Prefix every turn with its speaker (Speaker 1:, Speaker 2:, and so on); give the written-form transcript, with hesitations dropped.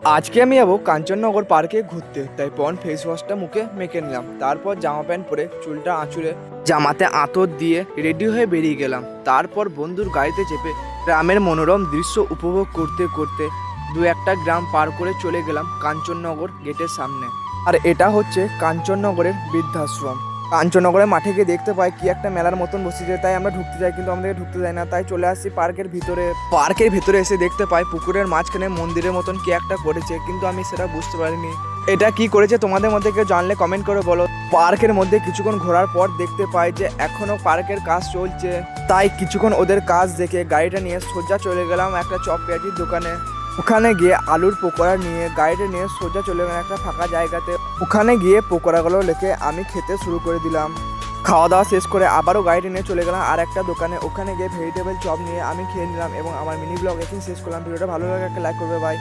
Speaker 1: আজকে আমি যাবো কাঞ্চননগর পার্কে ঘুরতে, তাই পন্ড ফেস ওয়াশটা মুখে মেখে নিলাম। তারপর জামা প্যান্ট পরে চুলটা আঁচড়ে জামাতে আঁতর দিয়ে রেডি হয়ে বেরিয়ে গেলাম। তারপর বন্ধুর গাড়িতে চেপে গ্রামের মনোরম দৃশ্য উপভোগ করতে করতে দু একটা গ্রাম পার করে চলে গেলাম কাঞ্চননগর গেটের সামনে। আর এটা হচ্ছে কাঞ্চননগরের বৃদ্ধাশ্রম। কাঞ্চননগরের মাঠে গিয়ে দেখতে পাই কি একটা মেলার মতন বসেছে, তাই আমরা ঢুকতে যাই, কিন্তু আমাদেরকে ঢুকতে দেয় না। তাই চলে আসি পার্কের ভিতরে। পার্কের ভিতরে এসে দেখতে পাই পুকুরের মাঝখানে মন্দিরের মতন কি একটা করেছে, কিন্তু আমি সেটা বুঝতে পারিনি এটা কি করেছে। তোমাদের মধ্যে কেউ জানলে কমেন্ট করে বলো। পার্কের মধ্যে কিছুক্ষণ ঘোরার পর দেখতে পাই যে এখনো পার্কের কাজ চলছে, তাই কিছুক্ষণ ওদের কাজ দেখে গাড়িটা নিয়ে সোজা চলে গেলাম একটা চপ পেঁয়াজির দোকানে। ওখানে গিয়ে আলুর পকোড়া নিয়ে গাড়িটা নিয়ে সোজা চলে গেলাম একটা ফাঁকা জায়গাতে। ওখানে গিয়ে পকোড়াগুলো রেখে আমি খেতে শুরু করে দিলাম। খাওয়া দাওয়া শেষ করে আবারও গাড়িটা নিয়ে চলে গেলাম আর একটা দোকানে। ওখানে গিয়ে ভেজিটেবল চপ নিয়ে আমি খেয়ে নিলাম এবং আমার মিনি ব্লগ এখানে শেষ করলাম। ভিডিওটা ভালো লাগে একটা লাইক করবে, বাই।